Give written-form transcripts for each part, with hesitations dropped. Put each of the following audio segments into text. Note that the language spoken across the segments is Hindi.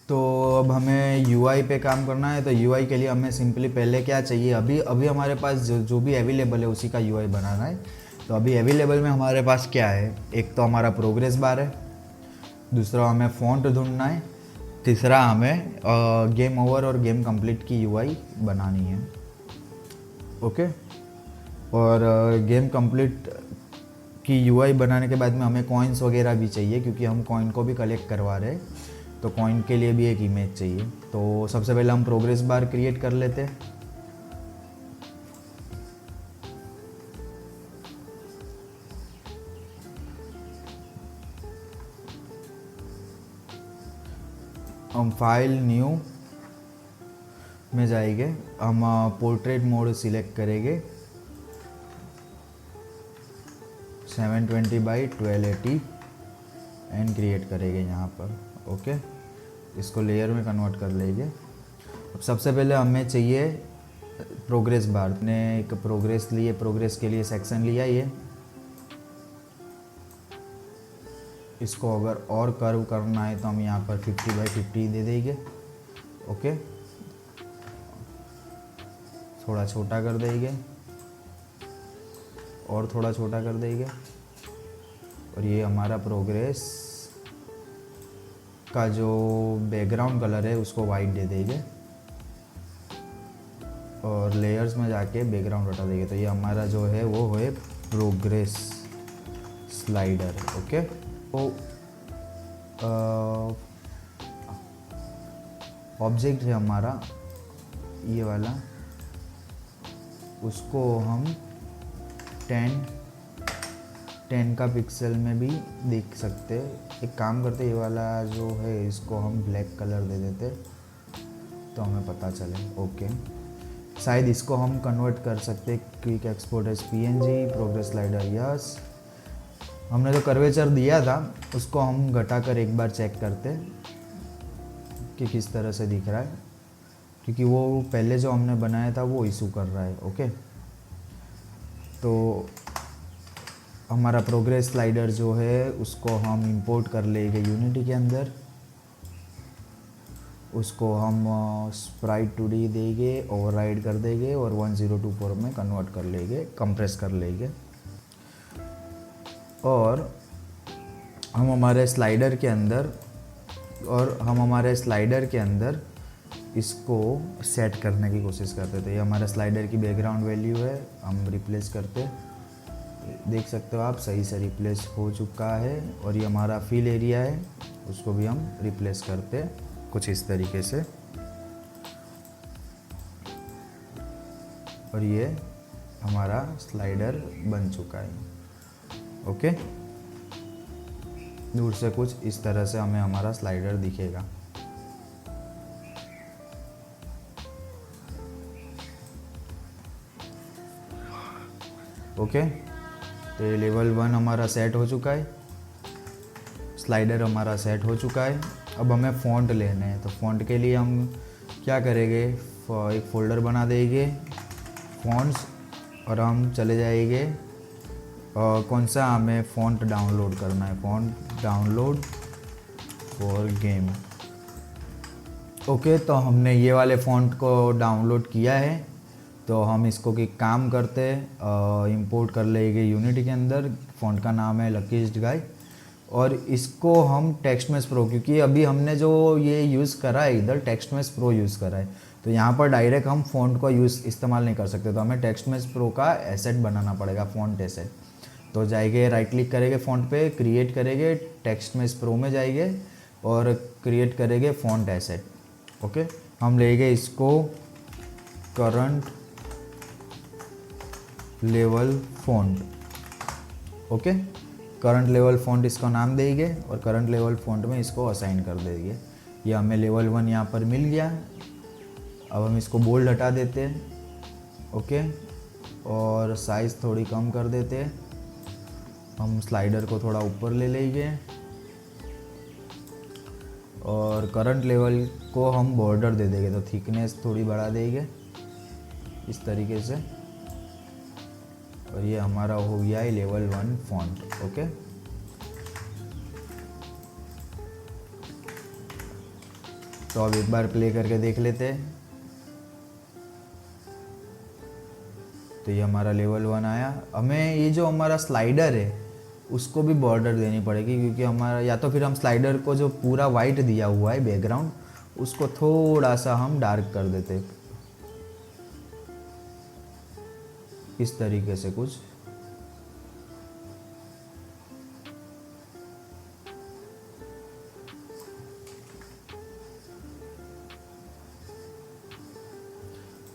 तो अब हमें यूआई पे काम करना है। तो यूआई के लिए हमें सिंपली पहले क्या चाहिए, अभी अभी हमारे पास जो भी अवेलेबल है उसी का यूआई बनाना है। तो अभी अवेलेबल में हमारे पास क्या है, एक तो हमारा प्रोग्रेस बार है, दूसरा हमें फ़ॉन्ट ढूंढना है, तीसरा हमें गेम ओवर और गेम कंप्लीट की यूआई बनानी है। ओके। और गेम कंप्लीट की यूआई बनाने के बाद में हमें कॉइन्स वगैरह भी चाहिए, क्योंकि हम कॉइन को भी कलेक्ट करवा रहे हैं। तो कॉइन के लिए भी एक इमेज चाहिए। तो सबसे पहले हम प्रोग्रेस बार क्रिएट कर लेते हैं। हम फाइल न्यू में जाएंगे, हम पोर्ट्रेट मोड सिलेक्ट करेंगे 720x1280 एंड क्रिएट करेंगे यहाँ पर। ओके, इसको लेयर में कन्वर्ट कर लेंगे। अब सबसे पहले हमें चाहिए प्रोग्रेस बार। ने एक प्रोग्रेस लिए, प्रोग्रेस के लिए सेक्शन लिया ये। इसको अगर और कर्व करना है तो हम यहाँ पर 50x50 दे देंगे। ओके, थोड़ा छोटा कर देंगे और थोड़ा छोटा कर देंगे। और ये हमारा प्रोग्रेस का जो बैकग्राउंड कलर है उसको वाइट दे देंगे और लेयर्स में जाके बैकग्राउंड हटा देंगे। तो ये हमारा जो है वो है प्रोग्रेस स्लाइडर। ओके, तो ऑब्जेक्ट है हमारा ये वाला, उसको हम 10 का पिक्सल में भी देख सकते हैं। एक काम करते, ये वाला जो है इसको हम ब्लैक कलर दे देते तो हमें पता चले। ओके, शायद इसको हम कन्वर्ट कर सकते, quick export as PNG, progress slider yes. हमने जो कर्वेचर दिया था उसको हम घटाकर एक बार चेक करते कि किस तरह से दिख रहा है, क्योंकि वो पहले जो हमने बनाया था वो इशू कर रहा है। ओके, तो हमारा प्रोग्रेस स्लाइडर जो है उसको हम इंपोर्ट कर लेंगे यूनिटी के अंदर। उसको हम स्प्राइट 2D देंगे, ओवरराइड कर देंगे और 1024 में कन्वर्ट कर लेंगे, कंप्रेस कर लेंगे। और हम हमारे स्लाइडर के अंदर इसको सेट करने की कोशिश करते थे। ये हमारा स्लाइडर की बैकग्राउंड वैल्यू है, हम रिप्लेस करते, देख सकते हो आप सही से रिप्लेस हो चुका है। और ये हमारा फिल एरिया है, उसको भी हम रिप्लेस करते कुछ इस तरीके से। और ये हमारा स्लाइडर बन चुका है। ओके, दूर से कुछ इस तरह से हमें हमारा स्लाइडर दिखेगा। ओके, तो ये लेवल 1 हमारा सेट हो चुका है, स्लाइडर हमारा सेट हो चुका है। अब हमें फ़ॉन्ट लेने हैं। तो फ़ॉन्ट के लिए हम क्या करेंगे, एक फ़ोल्डर बना देंगे फ़ॉन्ट्स, और हम चले जाएंगे कौन सा हमें फ़ॉन्ट डाउनलोड करना है, font download for game. Okay, तो हमने ये वाले फ़ॉन्ट को डाउनलोड किया है। तो हम इसको कि काम करते इंपोर्ट कर लेंगे यूनिटी के अंदर। फ़ॉन्ट का नाम है लकीस्ट गाय, और इसको हम टेक्स्टमेश प्रो, क्योंकि अभी हमने जो ये यूज़ करा है इधर टेक्स्टमेश प्रो यूज़ करा है, तो यहाँ पर डायरेक्ट हम फ़ॉन्ट को इस्तेमाल नहीं कर सकते। तो हमें टेक्स्टमेश प्रो का एसेट बनाना पड़ेगा, फ़ॉन्ट एसेट। तो जाएंगे, राइट क्लिक करेंगे फ़ॉन्ट पे, क्रिएट करेंगे, टेक्स्टमेश प्रो में जाएंगे और क्रिएट करेंगे फ़ॉन्ट एसेट। ओके, हम लेंगे इसको current level font. Okay, current level font इसको नाम देंगे और करंट लेवल फ़ॉन्ट में इसको असाइन कर देंगे। ये हमें लेवल 1 यहाँ पर मिल गया। अब हम इसको बोल्ड हटा देते हैं। ओके, और साइज़ थोड़ी कम कर देते हैं। हम स्लाइडर को थोड़ा ऊपर ले लेंगे और करंट लेवल को हम बॉर्डर दे देंगे, तो थिकनेस थोड़ी बढ़ा देंगे इस तरीके से। और ये हमारा हो गया है लेवल 1 फॉन्ट। ओके, तो अब एक बार प्ले करके देख लेते हैं। तो ये हमारा लेवल 1 आया। हमें ये जो हमारा स्लाइडर है उसको भी बॉर्डर देनी पड़ेगी, क्योंकि हमारा या तो फिर हम स्लाइडर को जो पूरा वाइट दिया हुआ है बैकग्राउंड उसको थोड़ा सा हम डार्क कर देते इस तरीके से कुछ।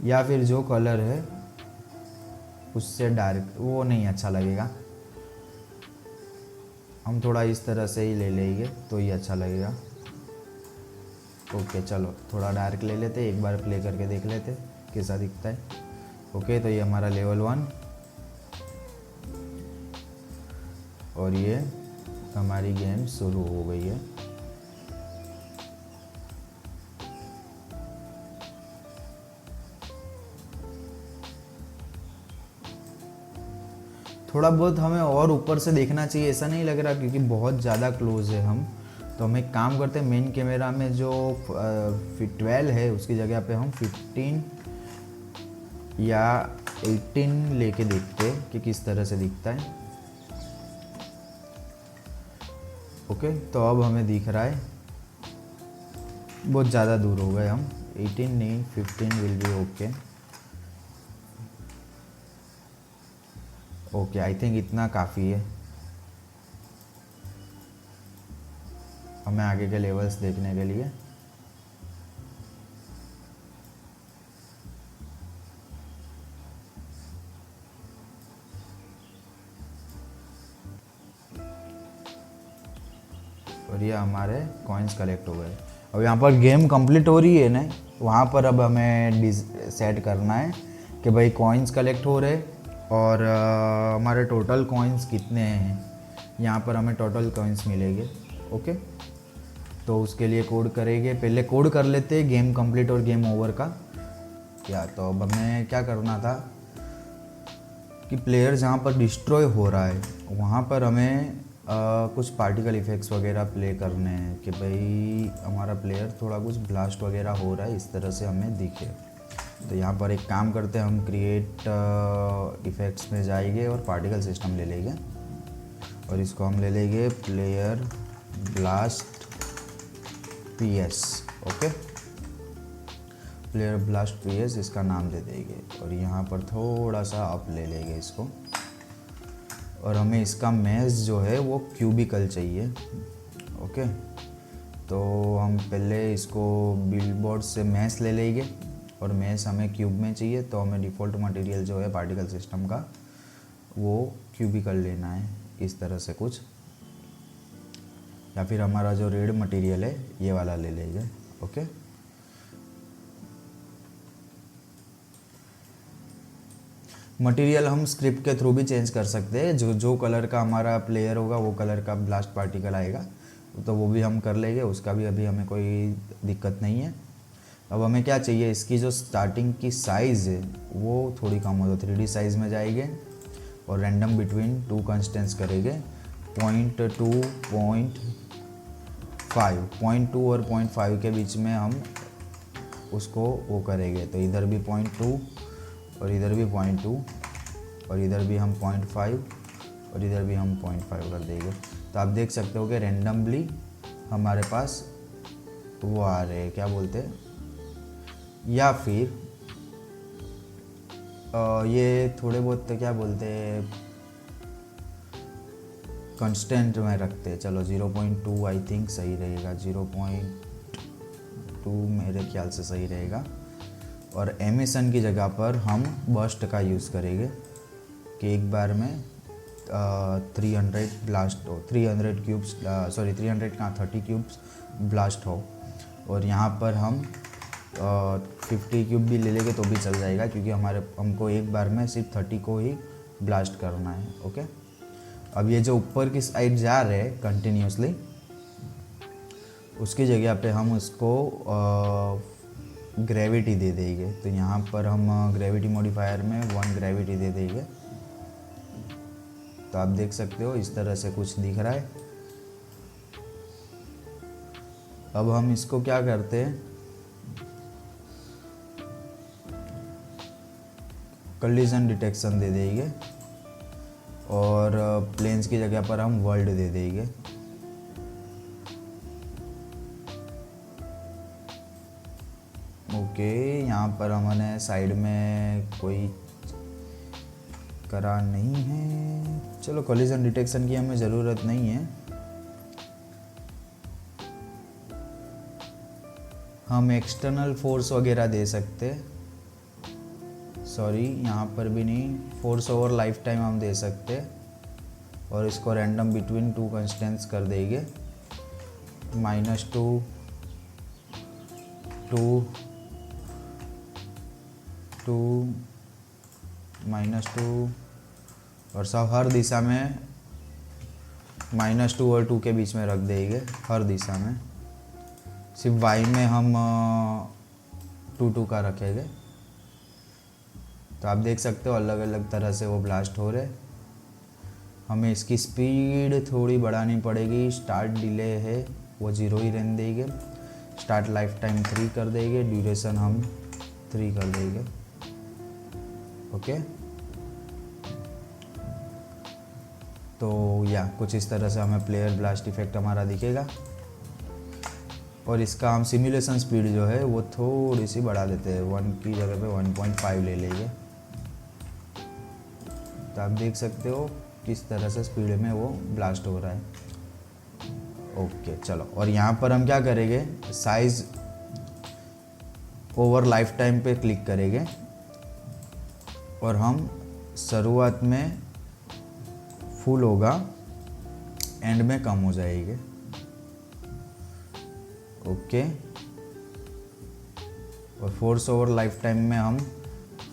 या फिर जो कलर है उससे डार्क वो नहीं अच्छा लगेगा, हम थोड़ा इस तरह से ही ले लेंगे तो ये अच्छा लगेगा। ओके चलो थोड़ा डार्क ले लेते, एक बार प्ले करके देख लेते कैसा दिखता है। ओके तो ये हमारा लेवल 1 और ये हमारी गेम शुरू हो गई है। थोड़ा बहुत हमें और ऊपर से देखना चाहिए, ऐसा नहीं लग रहा क्योंकि बहुत ज़्यादा क्लोज है हम। तो हम एक काम करते हैं, मेन कैमरा में जो 12 है उसकी जगह पे हम 15 या 18 लेके देखते हैं कि किस तरह से दिखता है। ओके तो अब हमें दिख रहा है, बहुत ज़्यादा दूर हो गए हम, 18 नहीं 15 will be okay. Okay I think इतना काफ़ी है हमें आगे के लेवल्स देखने के लिए। और ये हमारे कॉइन्स कलेक्ट हो गए। अब यहाँ पर गेम कंप्लीट हो रही है ना, वहाँ पर अब हमें सेट करना है कि भाई कॉइन्स कलेक्ट हो रहे और हमारे टोटल कॉइन्स कितने हैं। यहाँ पर हमें टोटल कॉइन्स मिलेंगे। ओके तो उसके लिए कोड करेंगे, पहले कोड कर लेते हैं गेम कंप्लीट और गेम ओवर का। या तो अब हमें क्या करना था कि प्लेयर जहाँ पर डिस्ट्रॉय हो रहा है वहाँ पर हमें कुछ पार्टिकल इफेक्ट्स वगैरह प्ले करने हैं कि भाई हमारा प्लेयर थोड़ा कुछ ब्लास्ट वगैरह हो रहा है, इस तरह से हमें दिखे। तो यहाँ पर एक काम करते हैं, हम क्रिएट इफेक्ट्स में जाएंगे और पार्टिकल सिस्टम ले लेंगे और इसको हम ले लेंगे player blast PS। Okay player blast PS इसका नाम दे देंगे और यहाँ पर थोड़ा सा अप ले लेंगे इसको। और हमें इसका मैश जो है वो क्यूबिकल चाहिए। ओके तो हम पहले इसको बिलबोर्ड से मैश ले लेंगे और मैश हमें क्यूब में चाहिए, तो हमें डिफ़ॉल्ट मटेरियल जो है पार्टिकल सिस्टम का वो क्यूबिकल लेना है इस तरह से कुछ, या फिर हमारा जो रेड मटेरियल है ये वाला ले लेंगे। ओके मटेरियल हम स्क्रिप्ट के थ्रू भी चेंज कर सकते हैं, जो कलर का हमारा प्लेयर होगा वो कलर का ब्लास्ट पार्टिकल आएगा, तो वो भी हम कर लेंगे, उसका भी अभी हमें कोई दिक्कत नहीं है। अब हमें क्या चाहिए, इसकी जो स्टार्टिंग की साइज़ है वो थोड़ी कम हो, तो 3D साइज़ में जाएंगे और रैंडम बिटवीन 2 कंस्टेंट्स करेंगे 0.2 0.2 और 0.5 के बीच में हम उसको वो करेंगे। तो इधर भी 0.2 और इधर भी 0.2 और इधर भी हम 0.5 और इधर भी हम 0.5 कर देंगे। तो आप देख सकते हो कि रैंडमली हमारे पास वो आ रहे हैं, क्या बोलते हैं, या फिर ये थोड़े बहुत क्या बोलते हैं कांस्टेंट में रखते हैं। चलो 0.2 आई थिंक सही रहेगा, 0.2 मेरे ख्याल से सही रहेगा। और एमिशन की जगह पर हम बर्स्ट का यूज़ करेंगे कि एक बार में 300 ब्लास्ट हो, 300 क्यूब्स 300 का 30 क्यूब्स ब्लास्ट हो। और यहाँ पर हम 50 क्यूब भी ले लेंगे तो भी चल जाएगा, क्योंकि हमको एक बार में सिर्फ 30 को ही ब्लास्ट करना है। ओके अब ये जो ऊपर की साइड जा रहे हैं कंटिन्यूसली, उसकी जगह पे हम उसको ग्रेविटी दे देंगे। तो यहाँ पर हम ग्रेविटी मॉडिफायर में 1 ग्रेविटी दे देंगे। तो आप देख सकते हो इस तरह से कुछ दिख रहा है। अब हम इसको क्या करते हैं, कोलिजन डिटेक्शन दे देंगे और प्लेन्स की जगह पर हम वर्ल्ड दे देंगे। ओके, यहाँ पर हमने साइड में कोई करा नहीं है, चलो कोलिजन डिटेक्शन की हमें ज़रूरत नहीं है। हम एक्सटर्नल फोर्स वगैरह दे सकते, सॉरी यहाँ पर भी नहीं, फोर्स ओवर लाइफ टाइम हम दे सकते और इसको रैंडम बिटवीन टू कंस्टेंट्स कर देंगे, -2, 2, 2, -2 और सब हर दिशा में -2 और 2 के बीच में रख देंगे, हर दिशा में। सिर्फ y में हम 2 का रखेंगे। तो आप देख सकते हो अलग अलग तरह से वो ब्लास्ट हो रहे। हमें इसकी स्पीड थोड़ी बढ़ानी पड़ेगी, स्टार्ट डिले है वो 0 ही रहने देंगे, स्टार्ट लाइफ टाइम 3 कर देंगे, ड्यूरेशन हम 3 कर देंगे। ओके, तो या कुछ इस तरह से हमें प्लेयर ब्लास्ट इफेक्ट हमारा दिखेगा। और इसका हम सिमुलेशन स्पीड जो है वो थोड़ी सी बढ़ा देते हैं, 1 की जगह पे 1.5 ले लेंगे। तो आप देख सकते हो किस तरह से स्पीड में वो ब्लास्ट हो रहा है। ओके चलो, और यहाँ पर हम क्या करेंगे, साइज ओवर लाइफ टाइम पे क्लिक करेंगे और हम शुरुआत में फुल होगा, एंड में कम हो जाएंगे। ओके, और फोर्स ओवर लाइफ टाइम में हम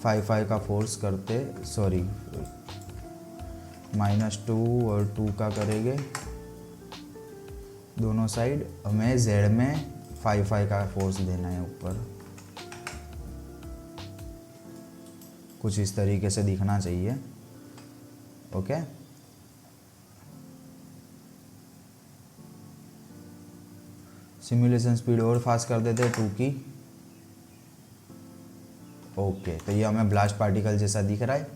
5 का फोर्स करते, सॉरी -2 और 2 का करेंगे दोनों साइड। हमें Z में 5 का फोर्स देना है ऊपर, कुछ इस तरीके से दिखना चाहिए। ओके, सिमुलेशन स्पीड और फास्ट कर देते हैं 2 की। ओके, तो ये हमें ब्लास्ट पार्टिकल जैसा दिख रहा है।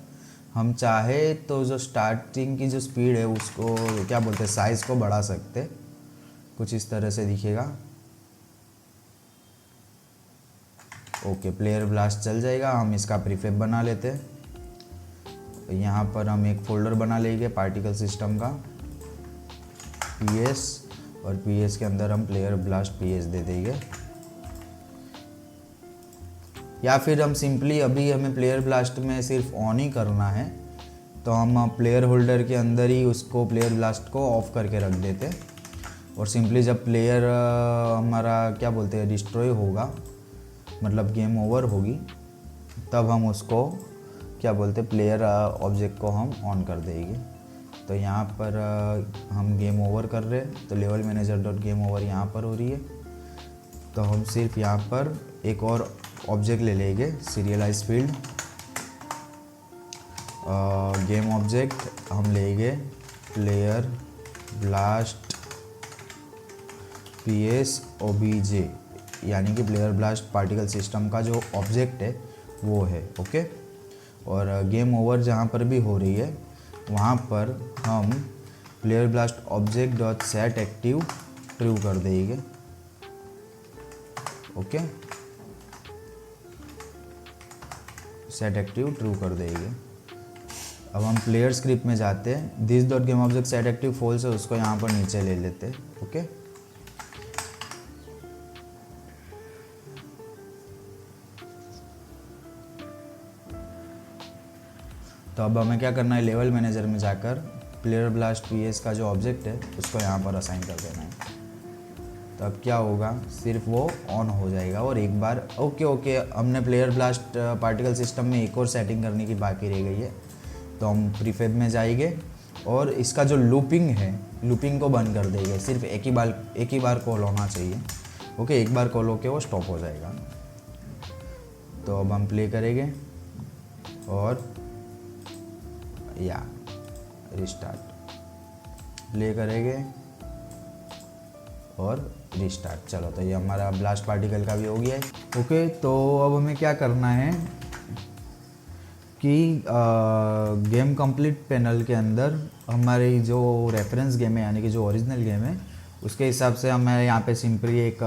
हम चाहे तो जो स्टार्टिंग की जो स्पीड है उसको क्या बोलते हैं, साइज़ को बढ़ा सकते, कुछ इस तरह से दिखेगा। ओके, प्लेयर ब्लास्ट चल जाएगा। हम इसका प्रीफेब बना लेते हैं। यहाँ पर हम एक फोल्डर बना लेंगे पार्टिकल सिस्टम का, PS, और PS के अंदर हम प्लेयर ब्लास्ट PS दे देंगे। या फिर हम सिंपली अभी हमें प्लेयर ब्लास्ट में सिर्फ ऑन ही करना है, तो हम प्लेयर होल्डर के अंदर ही उसको प्लेयर ब्लास्ट को ऑफ करके रख देते, और सिंपली जब प्लेयर हमारा क्या बोलते हैं डिस्ट्रॉय होगा, मतलब गेम ओवर होगी, तब हम उसको क्या बोलते प्लेयर ऑब्जेक्ट को हम ऑन कर देंगे। तो यहाँ पर हम गेम ओवर कर रहे हैं, तो level manager dot game over यहाँ पर हो रही है। तो हम सिर्फ यहाँ पर एक और ऑब्जेक्ट ले लेंगे, सीरियलाइज फील्ड गेम ऑब्जेक्ट हम लेंगे प्लेयर ब्लास्ट PS OBJ, यानी कि प्लेयर ब्लास्ट पार्टिकल सिस्टम का जो ऑब्जेक्ट है वो है। ओके, और गेम ओवर जहाँ पर भी हो रही है वहाँ पर हम player blast object dot set active true कर देंगे। ओके, सेट एक्टिव ट्रू कर देंगे। अब हम प्लेयर स्क्रिप्ट में जाते हैं, this dot game object set active false है, उसको यहाँ पर नीचे ले लेते हैं। ओके, तो अब हमें क्या करना है, लेवल मैनेजर में जाकर प्लेयर ब्लास्ट PS का जो ऑब्जेक्ट है उसको यहाँ पर असाइन कर देना है। तो अब क्या होगा, सिर्फ वो ऑन हो जाएगा। और एक बार ओके हमने प्लेयर ब्लास्ट पार्टिकल सिस्टम में एक और सेटिंग करने की बाकी रह गई है, तो हम प्रीफेब में जाएंगे और इसका जो लूपिंग है, लूपिंग को बंद कर देंगे। सिर्फ एक ही बार कॉल होना चाहिए। ओके, एक बार कॉल होके वो स्टॉप हो जाएगा। तो अब हम प्ले करेंगे और या रिस्टार्ट प्ले करेंगे और रिस्टार्ट। चलो, तो ये हमारा ब्लास्ट पार्टिकल का भी हो गया है। ओके, तो अब हमें क्या करना है कि गेम कंप्लीट पैनल के अंदर हमारी जो रेफरेंस गेम है, यानी कि जो ओरिजिनल गेम है, उसके हिसाब से हमें यहाँ पे सिंपली एक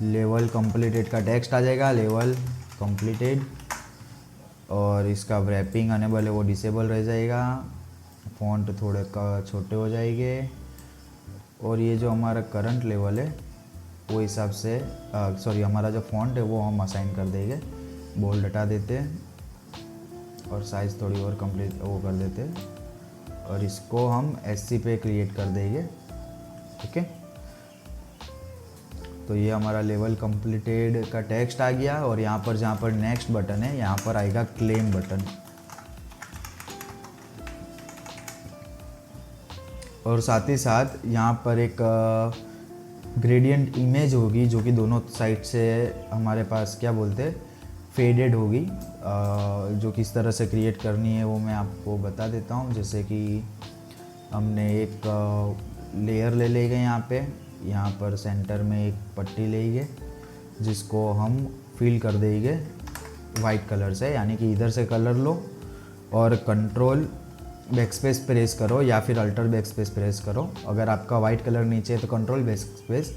लेवल कंप्लीटेड का टेक्स्ट आ जाएगा, लेवल कंप्लीटेड, और इसका रैपिंग अनेबल है वो डिसेबल रह जाएगा, फॉन्ट थोड़े छोटे हो जाएंगे, और ये जो हमारा करंट लेवल है वो हिसाब से हमारा जो फॉन्ट है वो हम असाइन कर देंगे, बोल्ड हटा देते हैं और साइज़ थोड़ी और कंप्लीट वो कर देते हैं, और इसको हम SC पे क्रिएट कर देंगे। ओके, तो ये हमारा लेवल कंप्लीटेड का टेक्स्ट आ गया, और यहाँ पर जहाँ पर नेक्स्ट बटन है यहाँ पर आएगा क्लेम बटन, और साथ ही साथ यहाँ पर एक ग्रेडियंट इमेज होगी जो कि दोनों साइड से हमारे पास क्या बोलते हैं फेडेड होगी, जो किस तरह से क्रिएट करनी है वो मैं आपको बता देता हूँ। जैसे कि हमने एक लेयर ले लेंगे यहाँ पर सेंटर में एक पट्टी लेंगे जिसको हम फिल कर देंगे वाइट कलर से, यानी कि इधर से कलर लो और कंट्रोल बैकस्पेस प्रेस करो या फिर अल्टर बैकस्पेस प्रेस करो। अगर आपका वाइट कलर नीचे है तो कंट्रोल बैकस्पेस,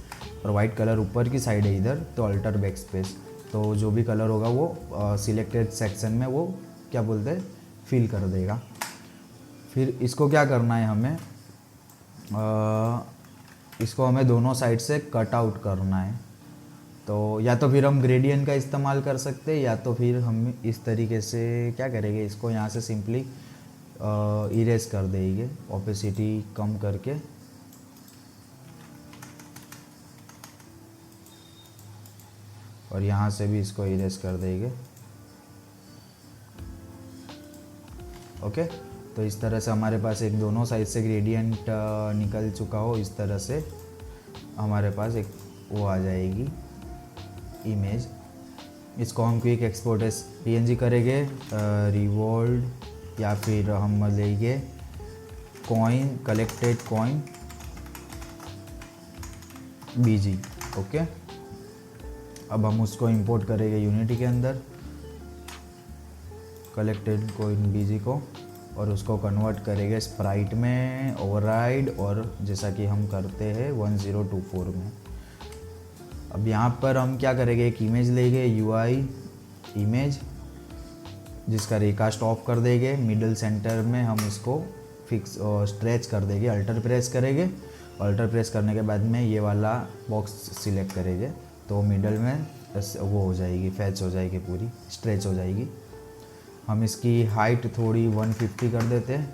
और वाइट कलर ऊपर की साइड है इधर तो अल्टर बैकस्पेस। तो जो भी कलर होगा वो सिलेक्टेड सेक्शन में वो क्या बोलते हैं फिल कर देगा। फिर इसको क्या करना है हमें, इसको हमें दोनों साइड से कट आउट करना है। तो या तो फिर हम ग्रेडियंट का इस्तेमाल कर सकते हैं, या तो फिर हम इस तरीके से क्या करेंगे, इसको यहाँ से सिंपली इरेज कर देंगे ओपेसिटी कम करके, और यहाँ से भी इसको इरेज कर देंगे। ओके, तो इस तरह से हमारे पास एक दोनों साइड से ग्रेडियंट निकल चुका हो, इस तरह से हमारे पास एक वो आ जाएगी इमेज। इसको हम क्विक एक्सपोर्ट एस PNG करेंगे, रिवॉल्ड, या फिर हम लेंगे coin, collected coin BG। Okay, अब हम उसको इंपोर्ट करेंगे यूनिटी के अंदर, कलेक्टेड कॉइन BG को, और उसको कन्वर्ट करेंगे स्प्राइट में, ओवरराइड, और जैसा कि हम करते हैं 1024 में। अब यहाँ पर हम क्या करेंगे, एक इमेज लेंगे UI इमेज जिसका रिकास्ट ऑफ कर देंगे, मिडल सेंटर में हम इसको फिक्स और स्ट्रेच कर देंगे, अल्टर प्रेस करेंगे, अल्टर प्रेस करने के बाद में ये वाला बॉक्स सिलेक्ट करेंगे तो मिडल में वो हो जाएगी, फैच हो जाएगी, पूरी स्ट्रेच हो जाएगी। हम इसकी हाइट थोड़ी 150 कर देते हैं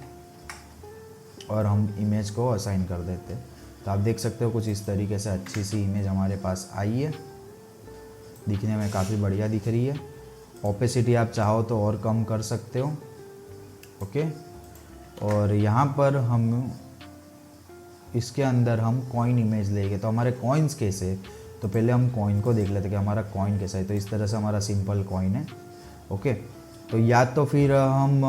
और हम इमेज को असाइन कर देते हैं। तो आप देख सकते हो कुछ इस तरीके से अच्छी सी इमेज हमारे पास आई है, दिखने में काफ़ी बढ़िया दिख रही है। ओपेसिटी आप चाहो तो और कम कर सकते हो। ओके, और यहाँ पर हम इसके अंदर हम कॉइन इमेज लेंगे। तो हमारे कॉइन्स कैसे, तो पहले हम कॉइन को देख लेते कि हमारा कॉइन कैसा है। तो इस तरह से हमारा सिंपल कॉइन है। ओके, तो या तो फिर हम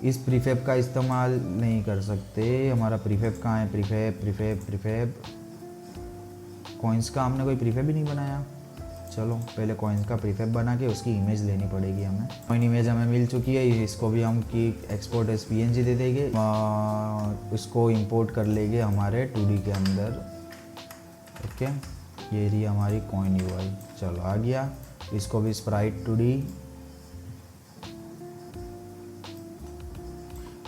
इस प्रीफेब का इस्तेमाल नहीं कर सकते। हमारा प्रीफेब कहाँ है, प्रीफेब कॉइन्स का हमने कोई प्रीफेब ही नहीं बनाया। चलो पहले कॉइन्स का प्रीफेब बना के उसकी इमेज लेनी पड़ेगी हमें। कॉइन इमेज हमें मिल चुकी है, इसको भी हम की एक्सपोर्ट एस PNG दे देंगे, उसको इंपोर्ट कर लेंगे हमारे 2D के अंदर। ओके, ये रही हमारी कॉइन UI। चलो आ गया, इसको भी स्प्राइट 2D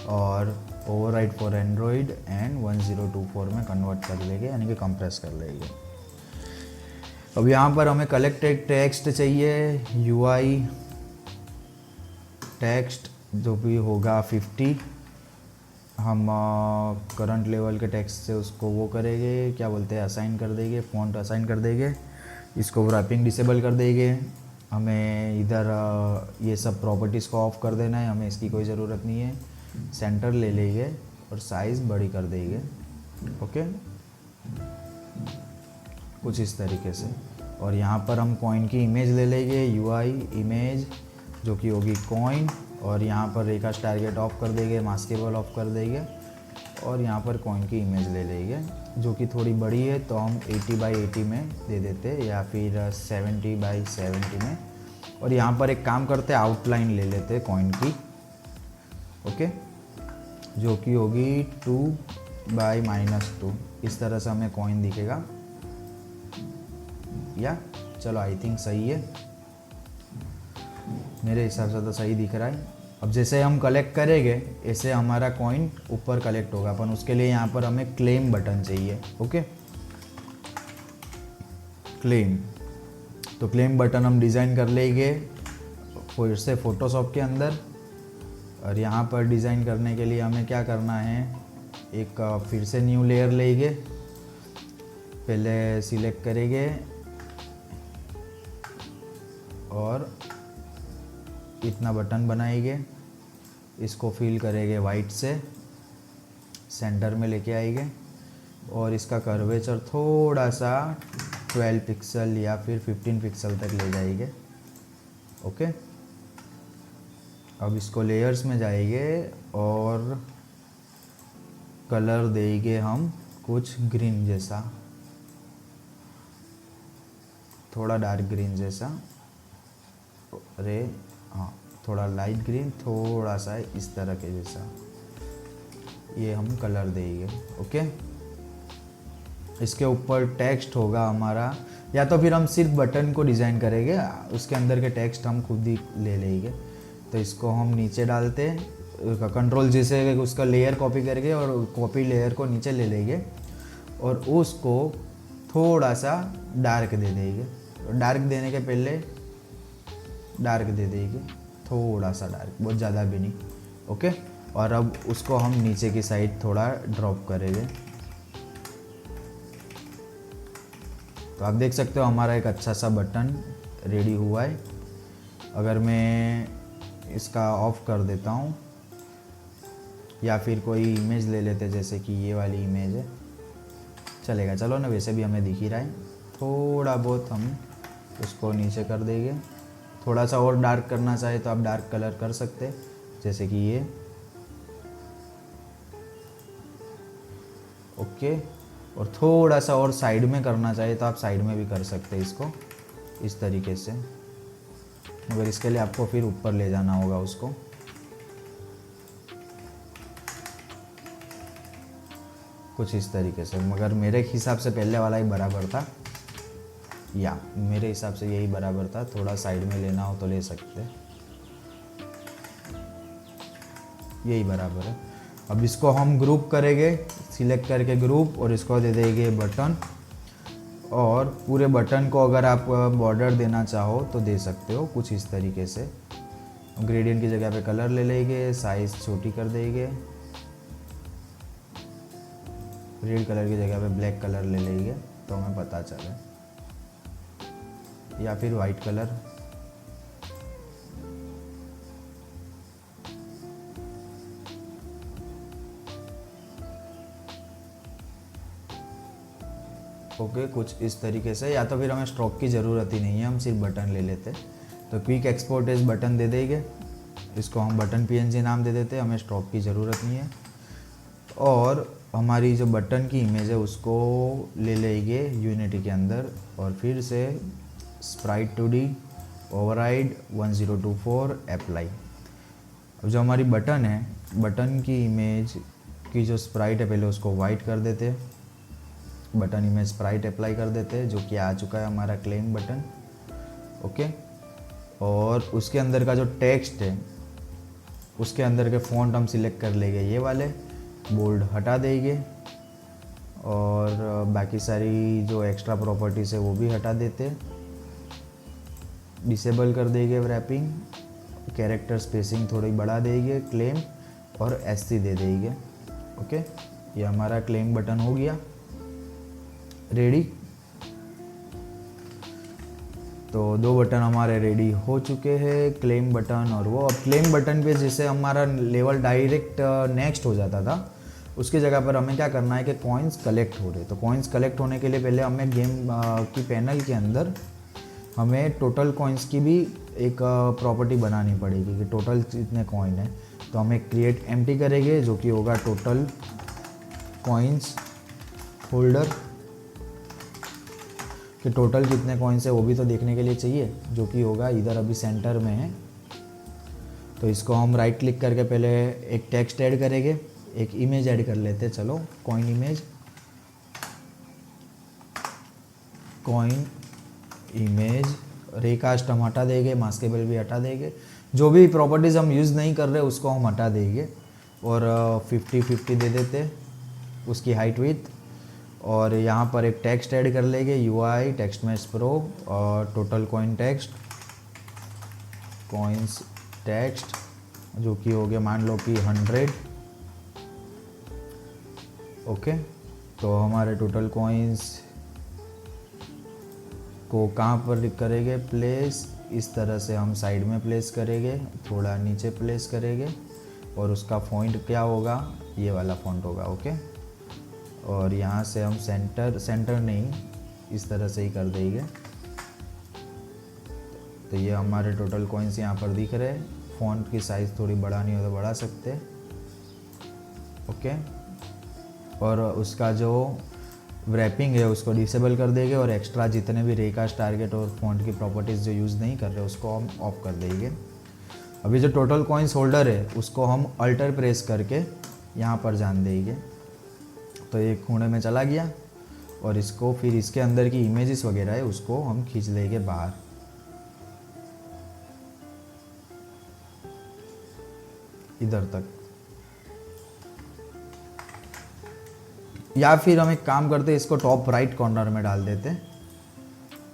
और ओवरराइड फॉर एंड्रॉयड एंड 1024 में कन्वर्ट कर लेंगे, यानी कि कंप्रेस कर लेंगे। अब यहाँ पर हमें कलेक्टेड टेक्स्ट चाहिए, UI टेक्स्ट जो भी होगा 50। हम करंट लेवल के टेक्स्ट से उसको वो करेंगे, क्या बोलते हैं, असाइन कर देंगे, फ़ॉन्ट असाइन कर देंगे, इसको रैपिंग डिसेबल कर देंगे। हमें इधर ये सब प्रॉपर्टीज़ को ऑफ कर देना है, हमें इसकी कोई ज़रूरत नहीं है। सेंटर ले लेंगे और साइज़ बड़ी कर देंगे। ओके, कुछ इस तरीके से। और यहाँ पर हम कॉइन की इमेज ले लेंगे, UI इमेज जो कि होगी कॉइन, और यहाँ पर रेखा टारगेट ऑफ कर देंगे, मास्केबल ऑफ कर देंगे, और यहाँ पर कॉइन की इमेज ले लेंगे, जो कि थोड़ी बड़ी है तो हम 80x80 में दे देते या फिर 70x70 में। और यहाँ पर एक काम करते, आउटलाइन ले लेते कॉइन की, ओके, जो कि होगी 2/-2। इस तरह से हमें कॉइन दिखेगा, या चलो आई थिंक सही है, मेरे हिसाब से तो सही दिख रहा है। अब जैसे हम कलेक्ट करेंगे ऐसे हमारा कॉइन ऊपर कलेक्ट होगा, अपन उसके लिए यहाँ पर हमें क्लेम बटन चाहिए, ओके। क्लेम, तो क्लेम बटन हम डिज़ाइन कर लेंगे फिर से फोटोशॉप के अंदर। और यहाँ पर डिज़ाइन करने के लिए हमें क्या करना है, एक फिर से न्यू लेयर लेंगे, पहले सिलेक्ट करेंगे और इतना बटन बनाएंगे, इसको फिल करेंगे वाइट से, सेंटर में लेके आएंगे और इसका कर्वेचर थोड़ा सा 12 पिक्सल या फिर 15 पिक्सल तक ले जाएंगे, ओके। अब इसको लेयर्स में जाएंगे और कलर देंगे हम कुछ ग्रीन जैसा, थोड़ा डार्क ग्रीन जैसा, अरे हाँ थोड़ा लाइट ग्रीन, थोड़ा सा इस तरह के जैसा, ये हम कलर देंगे, ओके। इसके ऊपर टेक्स्ट होगा हमारा, या तो फिर हम सिर्फ बटन को डिज़ाइन करेंगे, उसके अंदर के टेक्स्ट हम खुद ही ले लेंगे। तो इसको हम नीचे डालते हैं, कंट्रोल जैसे उसका लेयर कॉपी करके और कॉपी लेयर को नीचे ले लेंगे और उसको थोड़ा सा डार्क दे देंगे। डार्क देने के पहले डार्क दे देंगे, थोड़ा सा डार्क, बहुत ज़्यादा भी नहीं, ओके। और अब उसको हम नीचे की साइड थोड़ा ड्रॉप करेंगे। तो आप देख सकते हो हमारा एक अच्छा सा बटन रेडी हुआ है। अगर मैं इसका ऑफ कर देता हूँ या फिर कोई इमेज ले लेते, जैसे कि ये वाली इमेज है, चलेगा, चलो ना, वैसे भी हमें दिख ही रहा है। थोड़ा बहुत हम उसको नीचे कर देंगे, थोड़ा सा और डार्क करना चाहे तो आप डार्क कलर कर सकते, जैसे कि ये, ओके। और थोड़ा सा और साइड में करना चाहे तो आप साइड में भी कर सकते हैं इसको, इस तरीके से, मगर इसके लिए आपको फिर ऊपर ले जाना होगा उसको। कुछ इस तरीके से, मगर मेरे हिसाब से पहले वाला ही बराबर था, या मेरे हिसाब से यही बराबर था, थोड़ा साइड में लेना हो तो ले सकते, यही बराबर है। अब इसको हम ग्रुप करेंगे, सिलेक्ट करके ग्रुप, और इसको दे देंगे बटन। और पूरे बटन को अगर आप बॉर्डर देना चाहो तो दे सकते हो, कुछ इस तरीके से। ग्रेडियंट की जगह पे कलर ले लेंगे, साइज़ छोटी कर देंगे, रेड कलर की जगह पे ब्लैक कलर ले लेंगे तो हमें पता चले, या फिर वाइट कलर, ओके, कुछ इस तरीके से। या तो फिर हमें स्ट्रोक की ज़रूरत ही नहीं है, हम सिर्फ बटन ले लेते, तो क्विक एक्सपोर्ट एज बटन दे देंगे, इसको हम बटन PNG नाम दे देते, हमें स्ट्रोक की ज़रूरत नहीं है। और हमारी जो बटन की इमेज है उसको ले लेंगे यूनिटी के अंदर, और फिर से स्प्राइट 2D ओवरराइड 1024 अप्लाई। अब जो हमारी बटन है, बटन की इमेज की जो स्प्राइट है, पहले उसको वाइट कर देते, बटन इमेज स्प्राइट अप्लाई कर देते हैं, जो कि आ चुका है हमारा क्लेम बटन, ओके। और उसके अंदर का जो टेक्स्ट है, उसके अंदर के फ़ॉन्ट हम सिलेक्ट कर लेंगे, ये वाले बोल्ड हटा देंगे, और बाकी सारी जो एक्स्ट्रा प्रॉपर्टीज़ है वो भी हटा देते, डिसेबल कर देंगे रैपिंग, कैरेक्टर स्पेसिंग थोड़ी बढ़ा देंगे, क्लेम और SC दे देंगे, ओके। ये हमारा क्लेम बटन हो गया रेडी। तो 2 बटन हमारे रेडी हो चुके हैं, क्लेम बटन और वो। अब क्लेम बटन पे जैसे हमारा लेवल डायरेक्ट नेक्स्ट हो जाता था, उसकी जगह पर हमें क्या करना है कि कॉइन्स कलेक्ट हो रहे, तो कॉइन्स कलेक्ट होने के लिए पहले हमें गेम की पैनल के अंदर हमें टोटल कॉइन्स की भी एक प्रॉपर्टी बनानी पड़ेगी कि टोटल कितने कॉइन है। तो हम एक क्रिएट एम्प्टी करेंगे, जो कि होगा टोटल कॉइन्स होल्डर कि टोटल कितने कॉइन्स है वो भी तो देखने के लिए चाहिए, जो कि होगा इधर अभी सेंटर में है। तो इसको हम राइट क्लिक करके पहले एक टेक्स्ट ऐड करेंगे, एक इमेज ऐड कर लेते हैं। चलो कॉइन इमेज, कॉइन इमेज, रेकास्ट हम हटा देंगे, मास्केबल भी हटा देंगे, जो भी प्रॉपर्टीज़ हम यूज़ नहीं कर रहे उसको हम हटा देंगे। और 50-50 दे देते उसकी हाइट विथ। और यहाँ पर एक टेक्स्ट ऐड कर लेंगे, UI टेक्स्ट मैच प्रो और total coin text, coins text, जो कि हो गया मान लो कि 100। ओके, तो हमारे टोटल कॉइन्स को कहाँ पर करेंगे प्लेस, इस तरह से हम साइड में प्लेस करेंगे, थोड़ा नीचे प्लेस करेंगे और उसका फॉन्ट क्या होगा, ये वाला फॉन्ट होगा। ओके, और यहाँ से हम सेंटर नहीं, इस तरह से ही कर देंगे। तो ये हमारे टोटल कॉइन्स यहाँ पर दिख रहे हैं। फॉन्ट की साइज़ थोड़ी बढ़ानी हो तो बढ़ा सकते हैं। ओके, और उसका जो रैपिंग है उसको डिसेबल कर देंगे और एक्स्ट्रा जितने भी रेकास्ट, टारगेट और फॉन्ट की प्रॉपर्टीज़ जो यूज़ नहीं कर रहे उसको हम ऑफ कर देंगे। अभी जो टोटल कॉइन्स होल्डर है उसको हम अल्टर प्रेस करके यहाँ पर जान देंगे, तो ये कोने में चला गया। और इसको फिर इसके अंदर की इमेजेस वगैरह है उसको हम खींच लेंगे बाहर, इधर तक। या फिर हम एक काम करते हैं, इसको टॉप राइट कॉर्नर में डाल देते हैं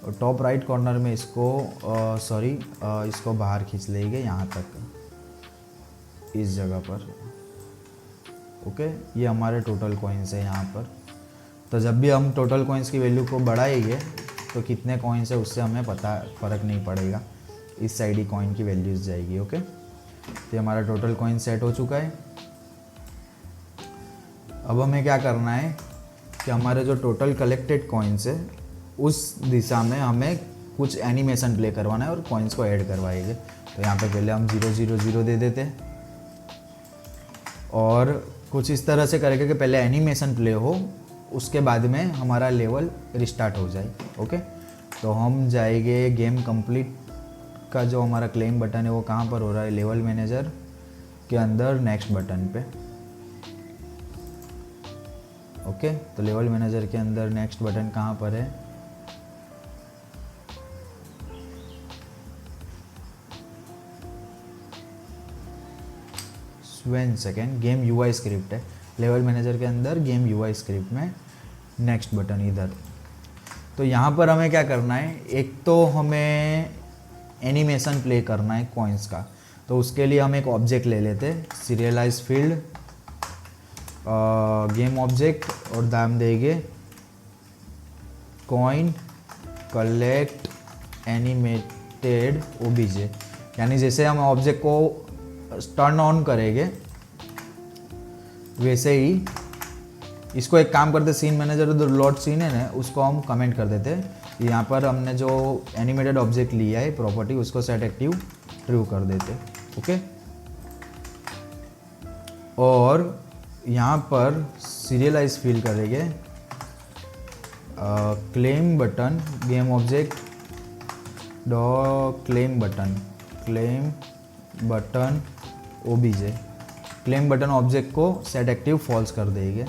और टॉप राइट कॉर्नर में इसको इसको बाहर खींच लेंगे यहाँ तक, इस जगह पर। ओके, ये हमारे टोटल कॉइन्स है यहाँ पर। तो जब भी हम टोटल कॉइन्स की वैल्यू को बढ़ाएंगे तो कितने कॉइन्स है उससे हमें फ़र्क नहीं पड़ेगा, इस साइड ही कॉइन की वैल्यूज जाएगी। ओके, तो हमारा टोटल कॉइन सेट हो चुका है। अब हमें क्या करना है कि हमारे जो टोटल कलेक्टेड कॉइन्स है उस दिशा में हमें कुछ एनिमेशन प्ले करवाना है और कॉइन्स को ऐड करवाएंगे। तो यहाँ पे पहले हम 000 दे देते हैं और कुछ इस तरह से करेंगे कि पहले एनिमेशन प्ले हो, उसके बाद में हमारा लेवल रिस्टार्ट हो जाए। ओके, तो हम जाएंगे गेम कंप्लीट का जो हमारा क्लेम बटन है वो कहाँ पर हो रहा है, लेवल मैनेजर के अंदर नेक्स्ट बटन पे। ओके, तो लेवल मैनेजर के अंदर नेक्स्ट बटन कहाँ पर है, one second, game UI script है, लेवल मैनेजर के अंदर गेम UI स्क्रिप्ट में नेक्स्ट बटन इधर। तो यहाँ पर हमें क्या करना है, एक तो हमें एनिमेशन प्ले करना है कॉइन्स का। तो उसके लिए हम एक ऑब्जेक्ट ले लेते हैं, सीरियलाइज फील्ड गेम ऑब्जेक्ट, और दाम देंगे कॉइन कलेक्ट एनिमेटेड OBJ। यानी जैसे हम ऑब्जेक्ट को टर्न ऑन करेंगे वैसे ही इसको एक काम करते, सीन मैनेजर जो लोड सीन है ना उसको हम कमेंट कर देते हैं। यहाँ पर हमने जो एनिमेटेड ऑब्जेक्ट लिया है प्रॉपर्टी उसको सेट एक्टिव ट्रू कर देते। ओके, और यहाँ पर सीरियलाइज फील करेंगे claim button game object claim button OBJ। Claim button object को सेट एक्टिव फॉल्स कर देंगे,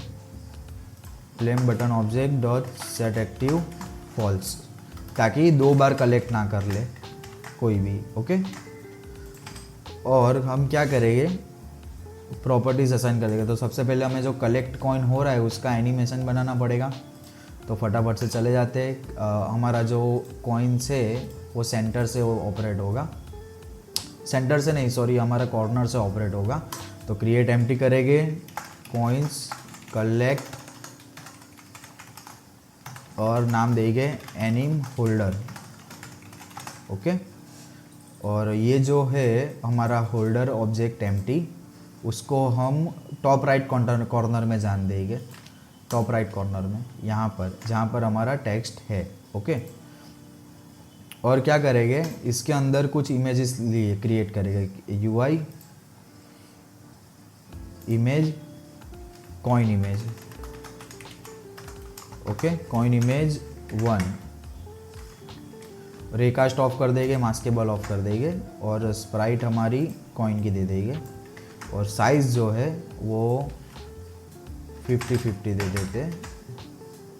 claim button object dot set active false, ताकि 2 बार कलेक्ट ना कर ले कोई भी। ओके, और हम क्या करेंगे, प्रॉपर्टीज असाइन करेंगे। तो सबसे पहले हमें जो कलेक्ट कॉइन हो रहा है उसका एनिमेशन बनाना पड़ेगा। तो फटाफट से चले जाते हैं। हमारा जो कॉइन्स है वो सेंटर से ऑपरेट होगा, सेंटर से नहीं सॉरी, हमारा कॉर्नर से ऑपरेट होगा। तो क्रिएट एम्प्टी करेंगे कॉइन्स कलेक्ट और नाम देंगे एनिम होल्डर। ओके, और ये जो है हमारा होल्डर ऑब्जेक्ट एम्प्टी, उसको हम टॉप राइट कॉर्नर में जान देंगे, टॉप राइट कॉर्नर में यहाँ पर जहाँ पर हमारा टेक्स्ट है। ओके, और क्या करेंगे, इसके अंदर कुछ इमेजेस लिए क्रिएट करेंगे, UI image coin image. Okay, coin image 1, raycast off कर देंगे, मास्केबल ऑफ कर देंगे और स्प्राइट हमारी कॉइन की दे देंगे और साइज़ जो है वो 50-50 दे देते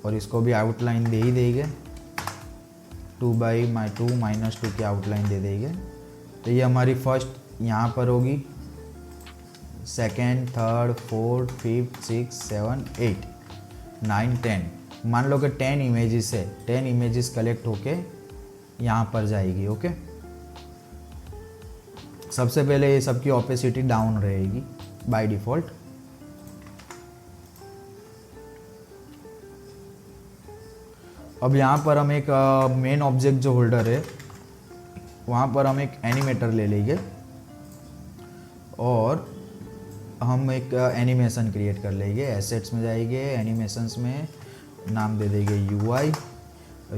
और इसको भी आउटलाइन दे ही देंगे, 2/2 -2 की आउटलाइन दे देंगे। तो ये हमारी फर्स्ट यहाँ पर होगी, सेकेंड, थर्ड, फोर्थ, फिफ्थ, 6, 7, 8, 9, 10। मान लो कि 10 इमेजेस है, 10 इमेजेस कलेक्ट होके यहाँ पर जाएगी। ओके, सबसे पहले ये सबकी ओपेसिटी डाउन रहेगी बाय डिफ़ॉल्ट। अब यहाँ पर हम एक मेन ऑब्जेक्ट जो होल्डर है वहाँ पर हम एक एनिमेटर ले लेंगे और हम एक एनिमेशन क्रिएट कर लेंगे। एसेट्स में जाएंगे, एनिमेशंस में नाम दे देंगे UI,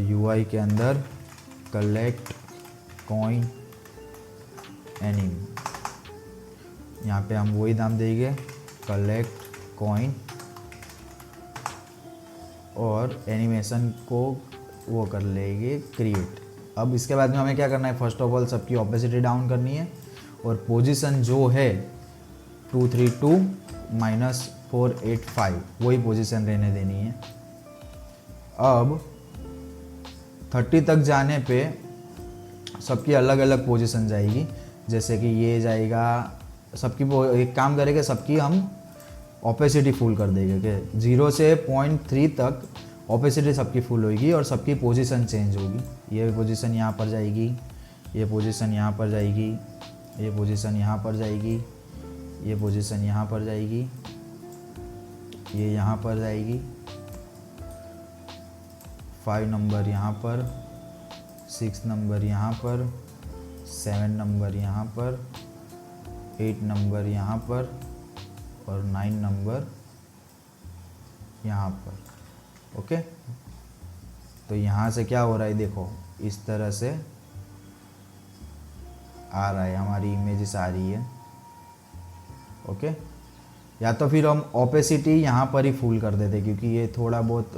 UI के अंदर कलेक्ट कॉइन एनिम, यहाँ पे हम वही नाम देंगे कलेक्ट कॉइन और एनिमेशन को वो कर लेंगे क्रिएट। अब इसके बाद में हमें क्या करना है, फर्स्ट ऑफ ऑल सबकी ओपेसिटी डाउन करनी है और पोजीशन जो है 232 - 485 वही पोजीशन रहने देनी है। अब 30 तक जाने पे सबकी अलग अलग पोजीशन जाएगी, जैसे कि ये जाएगा सबकी, एक काम करेंगे सबकी हम ओपेसिटी फुल कर देंगे कि 0 से 0.3 तक ओपेसिटी सबकी फुल होगी और सबकी पोजीशन चेंज होगी। ये पोजीशन यहाँ पर जाएगी, ये पोजीशन यहाँ पर जाएगी, ये पोजीशन यहाँ पर जाएगी, ये पोजीशन यहाँ पर जाएगी, ये यहाँ पर जाएगी, 5 नंबर यहाँ पर, 6 नंबर यहाँ पर, 7 नंबर यहाँ पर, 8 नंबर यहाँ पर और 9 नंबर यहाँ पर। ओके, तो यहाँ से क्या हो रहा है, देखो इस तरह से आ रहा है, हमारी इमेजेस आ रही है। ओके, या तो फिर हम ओपेसिटी यहाँ पर ही फुल कर देते क्योंकि ये थोड़ा बहुत